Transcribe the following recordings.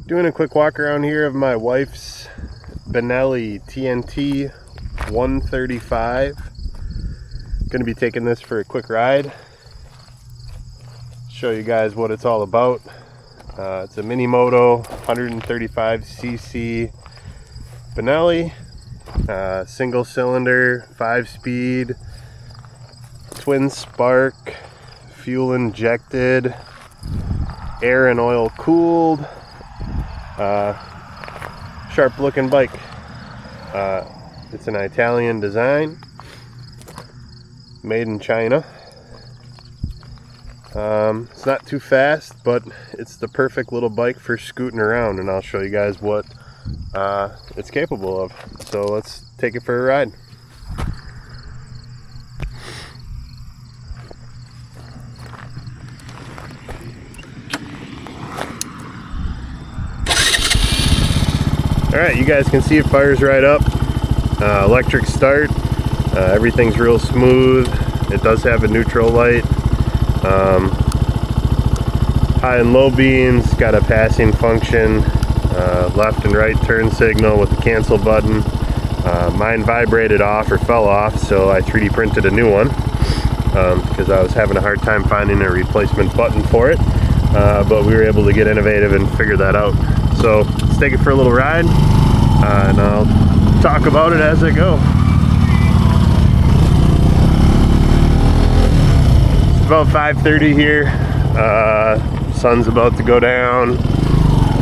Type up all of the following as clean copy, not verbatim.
Doing a quick walk around here of my wife's Benelli TNT135. Going to be taking this for a quick ride. Show you guys what it's all about. It's a mini moto 135cc Benelli, single cylinder, 5-speed, twin spark, fuel injected, air and oil cooled. Sharp looking bike. It's an Italian design, made in China. It's not too fast, but it's the perfect little bike for scooting around, and I'll show you guys what it's capable of. So let's take it for a ride. Alright, you guys can see it fires right up. Electric start. Everything's real smooth. It does have a neutral light. High and low beams, got a passing function, left and right turn signal with the cancel button. Mine vibrated off or fell off, so I 3D printed a new one because I was having a hard time finding a replacement button for it, but we were able to get innovative and figure that out. So let's take it for a little ride, and I'll talk about it as I go. It's about 5:30 here. Sun's about to go down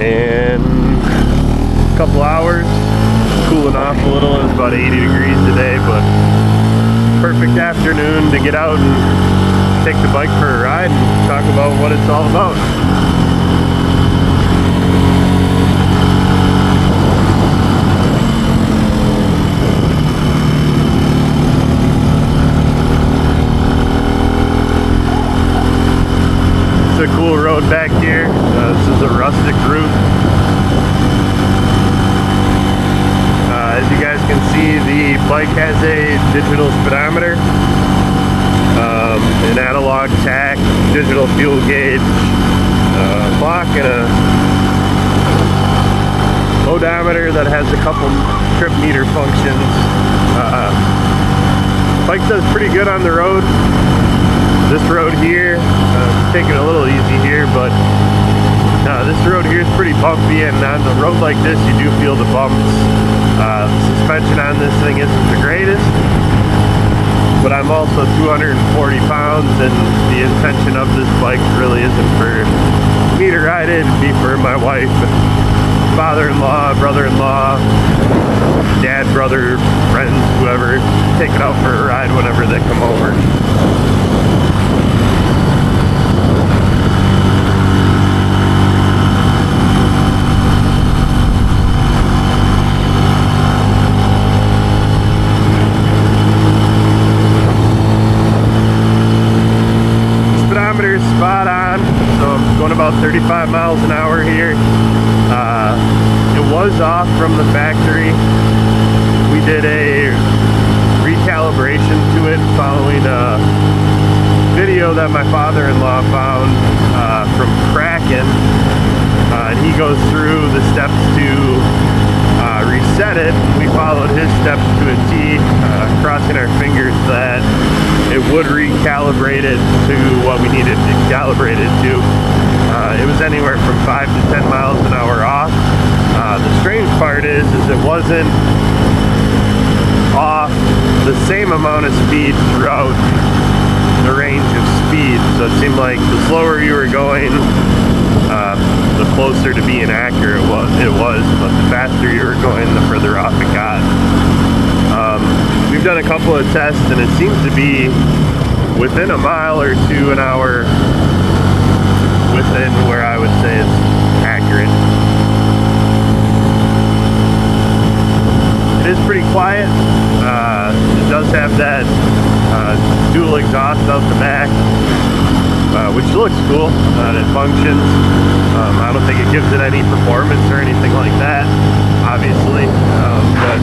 in a couple hours. Cooling off a little. It's about 80 degrees today, but perfect afternoon to get out and take the bike for a ride and talk about what it's all about. A cool road back here. This is a rustic route. As you guys can see, the bike has a digital speedometer, an analog tach, digital fuel gauge, clock, and a odometer that has a couple trip meter functions. Bike does pretty good on the road. This road here, taking it a little easy here, but this road here is pretty bumpy, and on a road like this you do feel the bumps. The suspension on this thing isn't the greatest, but I'm also 240 pounds, and the intention of this bike really isn't for me to ride it. It'd be for my wife and father-in-law, brother-in-law, dad, brother, friends, whoever, take it out for a ride whenever they come over. Spot on, so I'm going about 35 miles an hour here. It was off from the factory. We did a recalibration to it following a video that my father-in-law found from Kraken, and he goes through the steps to reset it. We followed his steps to a T, crossing our fingers that it would recalibrate it to what we needed to calibrate it to. It was anywhere from 5 to 10 miles an hour off. The strange part is it wasn't off the same amount of speed throughout the range of speed. So it seemed like the slower you were going, the closer to being accurate it was, but the faster you were going, the further off it got. We've done a couple of tests, and it seems to be within a mile or two an hour within where I would say it's accurate. It is pretty quiet. It does have that dual exhaust out the back, which looks cool, and it functions. I don't think it gives it any performance or anything like that, obviously, but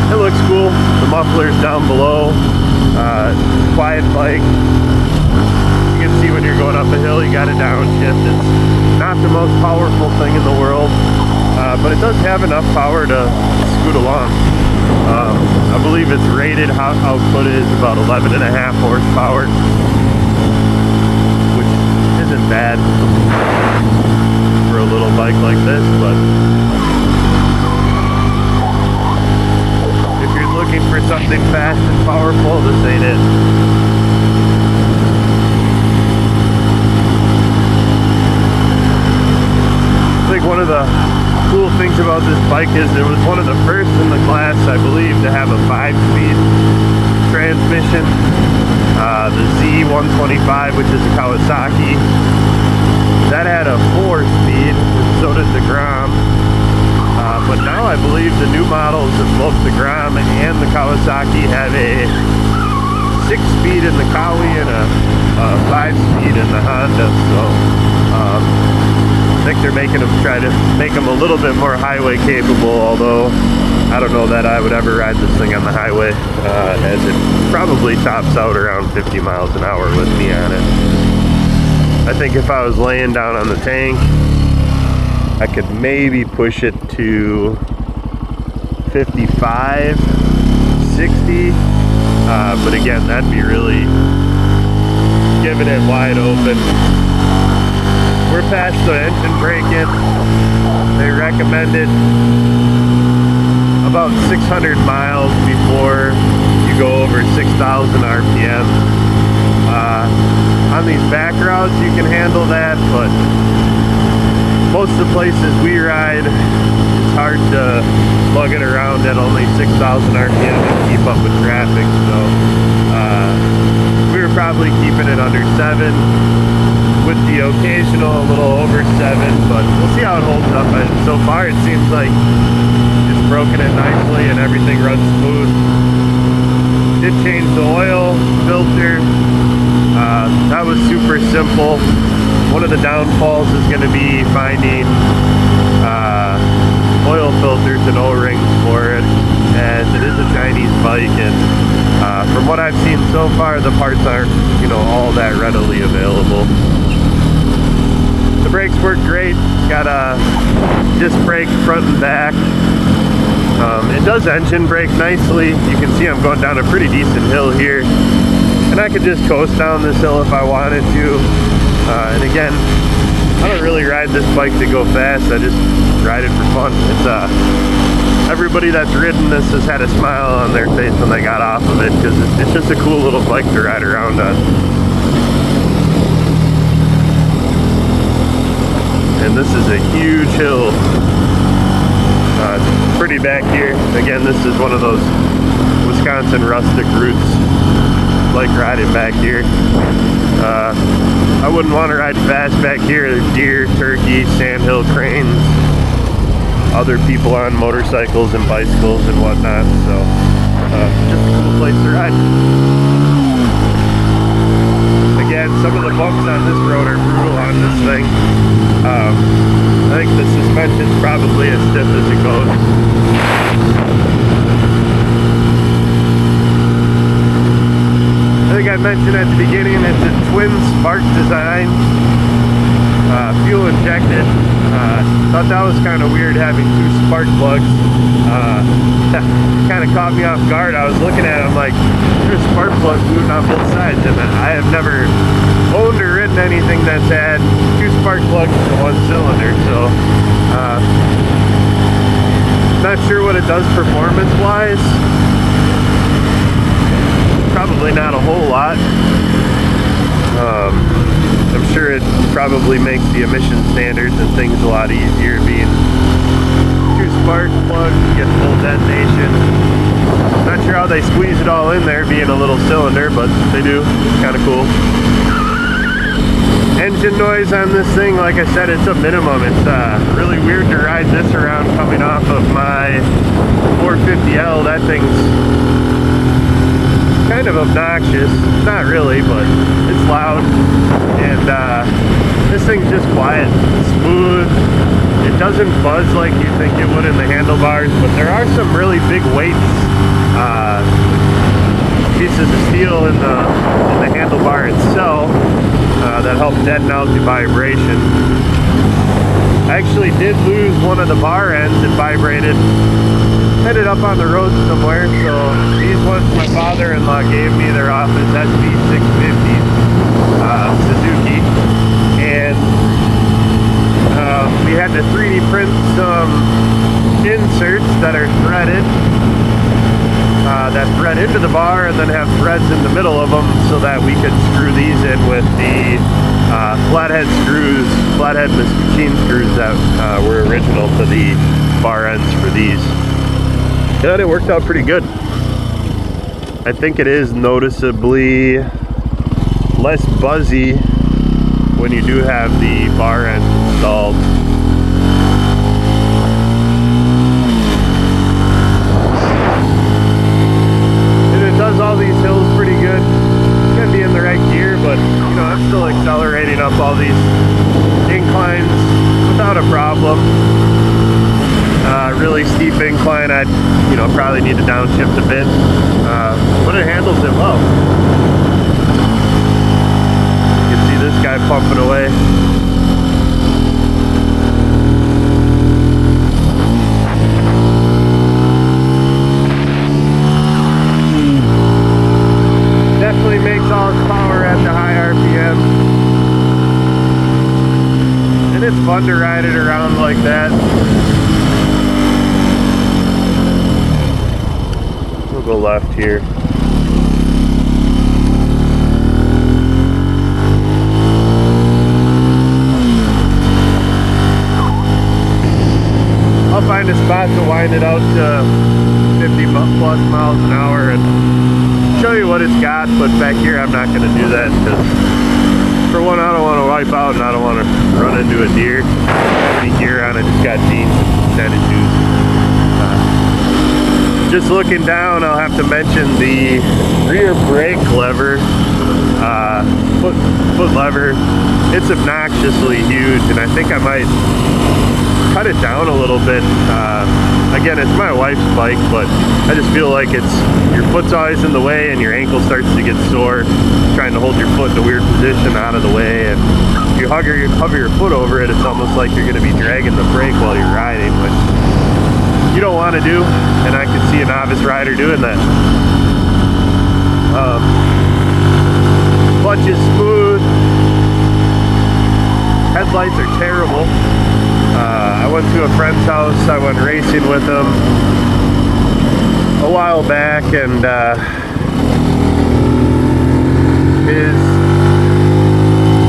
it looks cool. The muffler's down below. Quiet bike. You can see when you're going up a hill, you got a downshift. It's not the most powerful thing in the world. but it does have enough power to scoot along. I believe its rated output is about 11.5 horsepower, which isn't bad for a little bike like this, but if you're looking for something fast and powerful, this ain't it. I think one of the cool things about this bike is it was one of the first in the class, I believe, to have a 5-speed transmission. The Z125, which is a Kawasaki, that had a 4-speed, so did the Grom. But now I believe the new models of both the Grom and the Kawasaki have a 6-speed in the Kawi and a 5-speed in the Honda. So I think they're making them, try to make them a little bit more highway capable, although I don't know that I would ever ride this thing on the highway, as it probably tops out around 50 miles an hour with me on it. I think if I was laying down on the tank, I could maybe push it to 55, 60, but again, that'd be really giving it wide open. We're past the engine braking. They recommended about 600 miles before you go over 6,000 RPM. On these back routes you can handle that, but most of the places we ride, it's hard to lug it around at only 6,000 RPM and keep up with traffic. So we were probably keeping it under 7, with the occasional a little over 7, but we'll see how it holds up. And so far it seems like it's broken it nicely and everything runs smooth. Did change the oil filter. That was super simple. One of the downfalls is going to be finding oil filters and O-rings for it, as it is a Chinese bike, and from what I've seen so far, the parts aren't, all that readily available. The brakes work great. Got a disc brake front and back. It does engine brake nicely. You can see I'm going down a pretty decent hill here, and I could just coast down this hill if I wanted to. And again, I don't really ride this bike to go fast. I just ride it for fun. It's everybody that's ridden this has had a smile on their face when they got off of it, because it's just a cool little bike to ride around on. And this is a huge hill. It's pretty back here. Again, this is one of those Wisconsin rustic routes. Like riding back here. I wouldn't want to ride fast back here. There's deer, turkey, sandhill cranes, other people on motorcycles and bicycles and whatnot. So just a cool place to ride. Again, some of the bumps on this road are brutal on this thing. I think the suspension's probably as stiff as it goes. I think I mentioned at the beginning it's a twin spark design, fuel injected. Thought that was kind of weird having 2 spark plugs. Kind of caught me off guard. I was looking at it, I'm like, there's spark plugs moving on both sides, and I have never owned or ridden anything that's had 2 spark plugs to 1 cylinder, so not sure what it does performance wise. Probably not a whole lot. I'm sure it probably makes the emission standards and things a lot easier, being 2 spark plugs, you get full detonation. Not sure how they squeeze it all in there, being a little cylinder, but they do. It's kind of cool. Engine noise on this thing, like I said, it's a minimum. It's really weird to ride this around coming off of my 450L. That thing's kind of obnoxious. Not really, but it's loud. And this thing's just quiet, smooth. It doesn't buzz like you think it would in the handlebars, but there are some really big weights, pieces of steel in the handlebar itself that help deaden out the vibration. I actually did lose one of the bar ends. It vibrated. Headed up on the road somewhere. So these ones my father-in-law gave me. They're off his SB650 Suzuki. And we had to 3D print some inserts that are threaded. That thread into the bar and then have threads in the middle of them so that we could screw these in with the flathead screws, flathead machine screws that were original to the bar ends for these. And it worked out pretty good. I think it is noticeably less buzzy when you do have the bar ends installed. Does all these hills pretty good. Gotta be in the right gear, but you know, I'm still accelerating up all these inclines without a problem. Really steep incline, I'd probably need to downshift a bit, but it handles it well. You can see this guy pumping away. Definitely makes all its power at the high RPM. And it's fun to ride it around like that. We'll go left here. I'll find a spot to wind it out to 50 plus miles an hour and show you what it's got, but back here I'm not going to do that because for one, I don't want to wipe out and I don't want to run into a deer. I don't have any gear on, I just got jeans and tennis shoes. Just looking down, I'll have to mention the rear brake lever, foot lever. It's obnoxiously huge and I think I might cut it down a little bit. Again, it's my wife's bike, but I just feel like your foot's always in the way and your ankle starts to get sore trying to hold your foot in a weird position out of the way, and if you hover your foot over it, it's almost like you're going to be dragging the brake while you're riding, which you don't want to do, and I can see a novice rider doing that. Clutch is smooth. Headlights are terrible. I went to a friend's house. I went racing with him a while back, and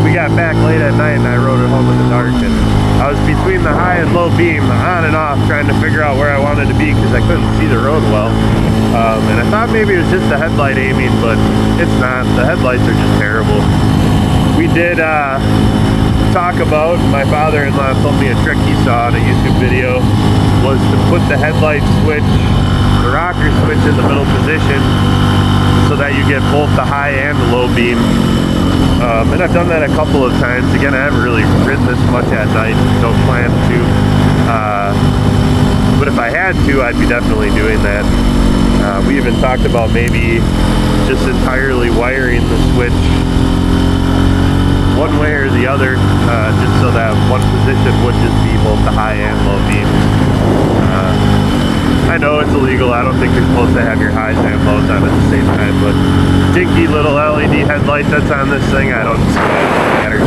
we got back late at night and I rode it home in the dark, and I was between the high and low beam, on and off, trying to figure out where I wanted to be because I couldn't see the road well. And I thought maybe it was just the headlight aiming, but it's not. The headlights are just terrible. We did talk about, my father-in-law told me a trick he saw in a YouTube video was to put the headlight switch, the rocker switch, in the middle position so that you get both the high and the low beam. And I've done that a couple of times. Again, I haven't really ridden this much at night, don't plan to, but if I had to, I'd be definitely doing that. We even talked about maybe just entirely wiring the switch one way or the other, just so that one position would just be both the high and low beam. I know it's illegal. I don't think you're supposed to have your highs and lows on at the same time, but dinky little LED headlight that's on this thing, I don't see that matter.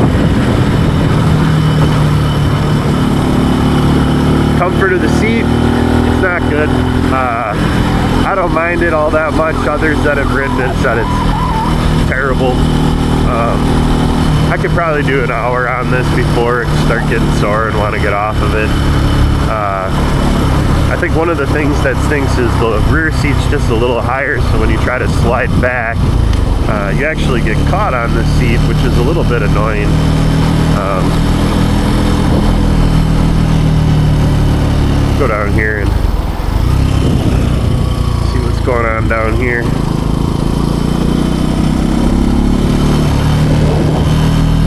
Comfort of the seat, it's not good. I don't mind it all that much. Others that have ridden it said it's terrible. I could probably do an hour on this before I start getting sore and want to get off of it. I think one of the things that stinks is the rear seat's just a little higher, so when you try to slide back, you actually get caught on the seat, which is a little bit annoying. Go down here and see what's going on down here.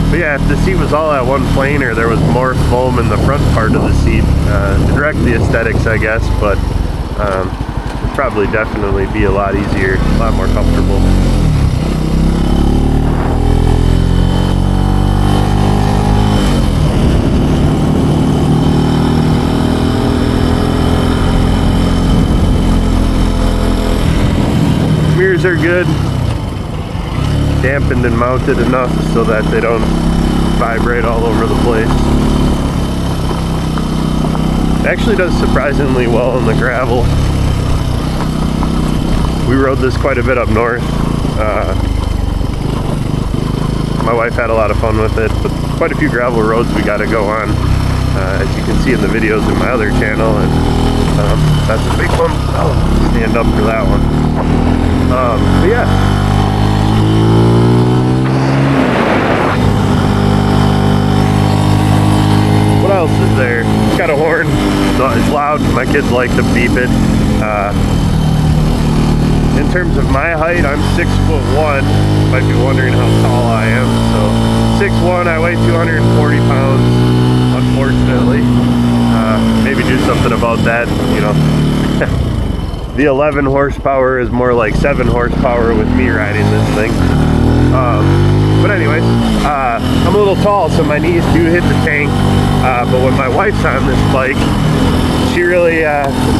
But yeah, if the seat was all at one plane, or there was more foam in the front part of the seat, to direct the aesthetics, I guess, but it'd probably definitely be a lot easier, a lot more comfortable. Seats are good, dampened and mounted enough so that they don't vibrate all over the place. It actually does surprisingly well in the gravel. We rode this quite a bit up north. My wife had a lot of fun with it, but quite a few gravel roads we got to go on, as you can see in the videos in my other channel, and that's a big one. I'll stand up for that one. But yeah. What else is there? It's got a horn. It's loud. My kids like to beep it. In terms of my height, I'm 6'1". Might be wondering how tall I am. So 6'1", I weigh 240 pounds, unfortunately. Maybe do something about that, you know. The 11 horsepower is more like 7 horsepower with me riding this thing. But anyways, I'm a little tall, so my knees do hit the tank. But when my wife's on this bike, she really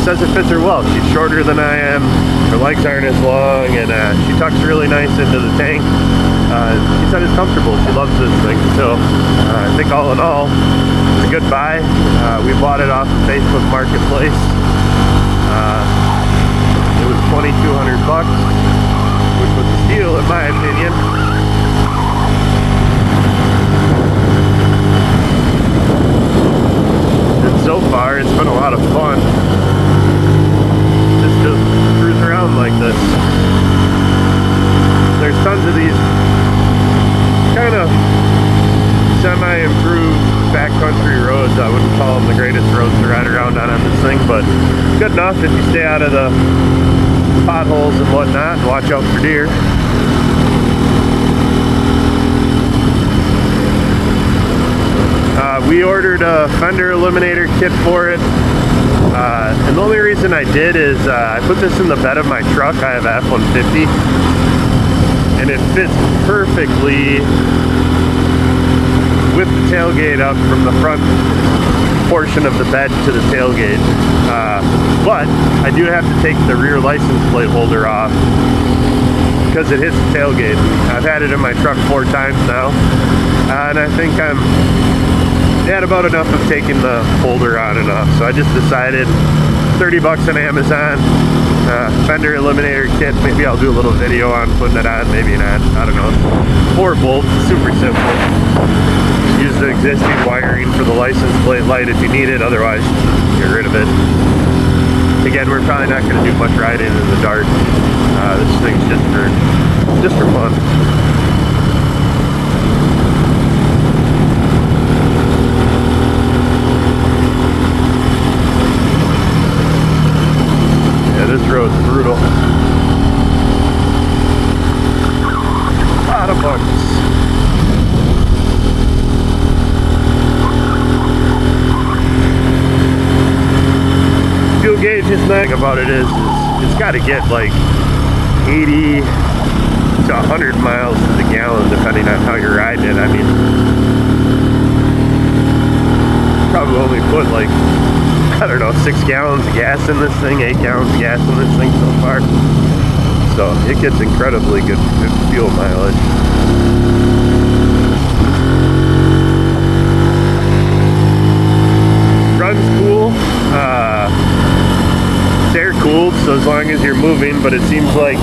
says it fits her well. She's shorter than I am. Her legs aren't as long, and she tucks really nice into the tank. She said it's comfortable. She loves this thing. So I think all in all, it's a good buy. We bought it off of Facebook Marketplace. It was $2,200, which was a steal in my opinion. And so far, it's been a lot of fun just to cruise around like this. There's tons of these kind of semi-improved backcountry roads. I wouldn't call them the greatest roads to ride around on this thing, but good enough if you stay out of the potholes and whatnot and watch out for deer. We ordered a fender eliminator kit for it, and the only reason I did is I put this in the bed of my truck. I have F-150, and it fits perfectly with the tailgate up from the front portion of the bed to the tailgate. But I do have to take the rear license plate holder off because it hits the tailgate. I've had it in my truck 4 times now, and I think I'm at about enough of taking the holder on and off. So I just decided $30 on Amazon, fender eliminator kit. Maybe I'll do a little video on putting it on, maybe not, I don't know. 4 bolts, super simple. Use the existing wiring for the license plate light if you need it, otherwise get rid of it. Again, we're probably not going to do much riding in the dark. This thing's just for fun. This road's brutal. A lot of bumps. Fuel gauge is nice. About it is it's got to get like 80 to 100 miles to the gallon depending on how you're riding it. I mean, probably only put like, I don't know, 6 gallons of gas in this thing, 8 gallons of gas in this thing so far. So it gets incredibly good fuel mileage. Runs cool. It's air cooled, so as long as you're moving, but it seems like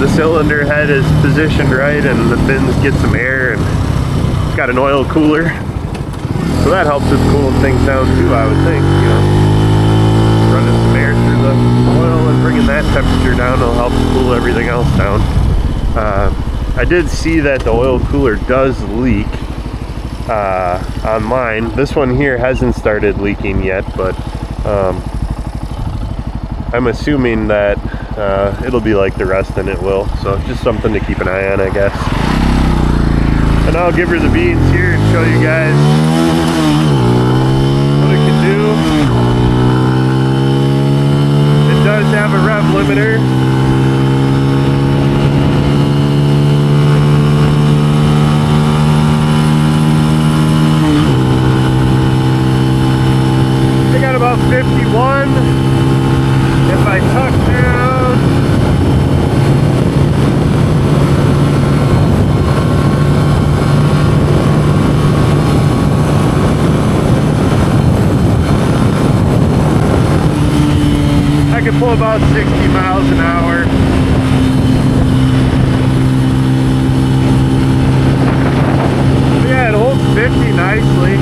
the cylinder head is positioned right and the fins get some air, and it's got an oil cooler. So that helps with cooling things down too, I would think, you know. Running some air through the oil and bringing that temperature down will help cool everything else down. I did see that the oil cooler does leak on mine. This one here hasn't started leaking yet, but I'm assuming that it'll be like the rest and it will. So just something to keep an eye on, I guess. And I'll give her the beans here and show you guys what it can do. It does have a rev limiter. I got about 51. If I tuck down pull about 60 miles an hour. But yeah, it holds 50 nicely.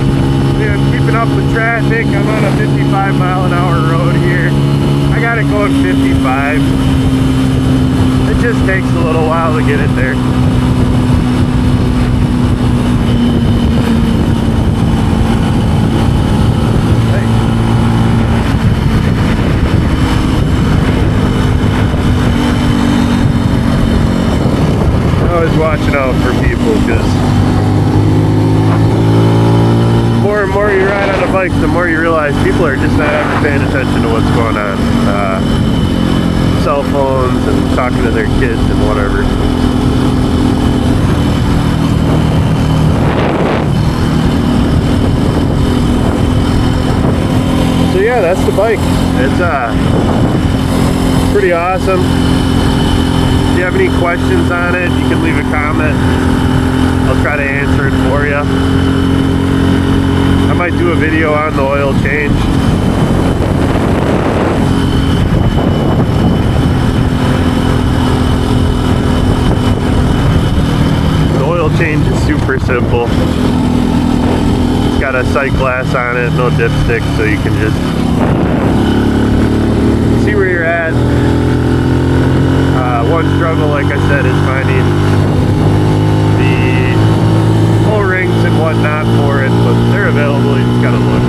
You know, keeping up with traffic. I'm on a 55 mile an hour road here. I got it going 55. It just takes a little while to get it there. Always watching out for people, because more and more you ride on a bike, the more you realize people are just not ever paying attention to what's going on. Cell phones and talking to their kids and whatever. So yeah, that's the bike. It's pretty awesome. If you have any questions on it, you can leave a comment. I'll try to answer it for you. I might do a video on the oil change. The oil change is super simple. It's got a sight glass on it, no dipstick, so you can just see where you're at. One struggle, like I said, is finding the O-rings and whatnot for it, but they're available, you just gotta look.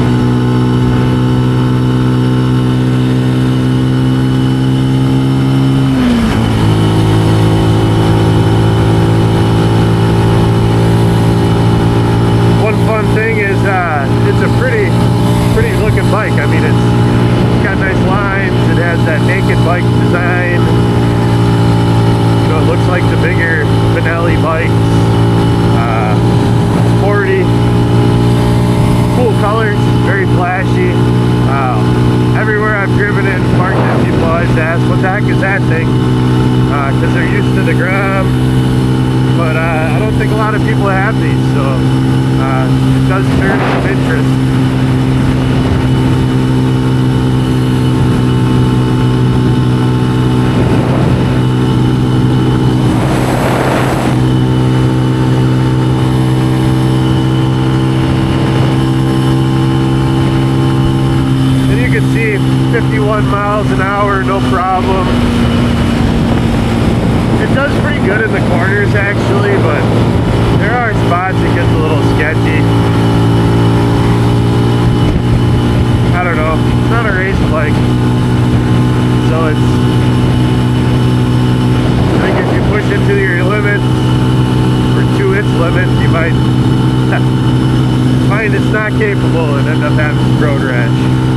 One fun thing is it's a pretty looking bike. I mean, it's got nice lines, it has that naked bike design. It looks like the bigger Benelli bikes. Sporty, cool colors, very flashy. Everywhere I've driven in, parked it, people always ask, what the heck is that thing? Because they're used to the Grom. But I don't think a lot of people have these, so it does stir some interest. And you can see 51 miles an hour, no problem. It does pretty good in the corners actually, but there are spots it gets a little sketchy. I don't know, it's not a race bike, so I think if you push it to your limits, or to its limits, you might find it's not capable and end up having road rash.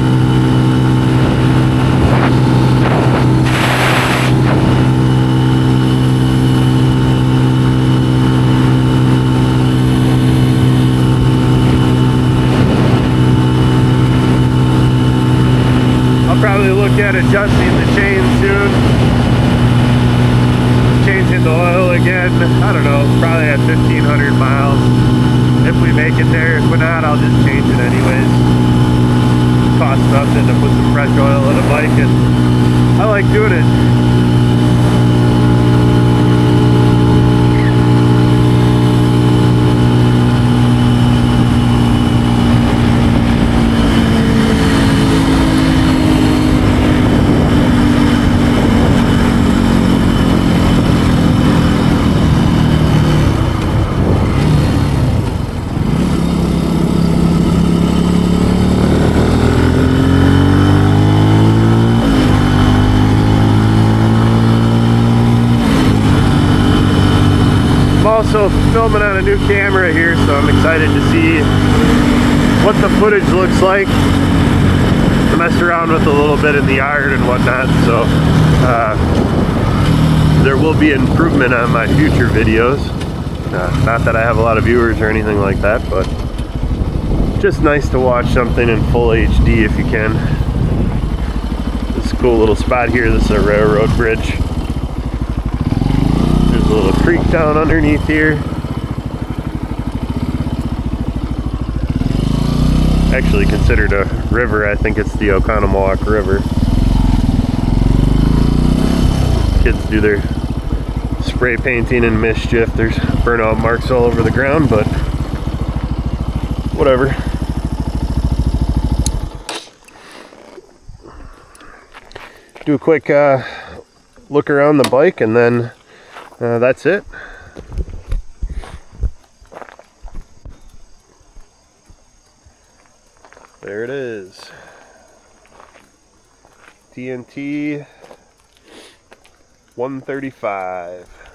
Probably look at adjusting the chain soon, changing the oil again. I don't know, probably at 1,500 miles if we make it there. If we're not, I'll just change it anyways. Costs nothing to put some fresh oil in a bike, and I like doing it. Also filming on a new camera here, so I'm excited to see what the footage looks like. I messed around with a little bit in the yard and whatnot, so there will be improvement on my future videos. Not that I have a lot of viewers or anything like that, but just nice to watch something in full HD if you can. This cool little spot here, this is a railroad bridge. There's a little creek down underneath here. Actually considered a river. I think it's the Oconomowoc River. kids do their spray painting and mischief. There's burnout marks all over the ground, but whatever. Do a quick look around the bike, and then that's it. There it is. TNT 135.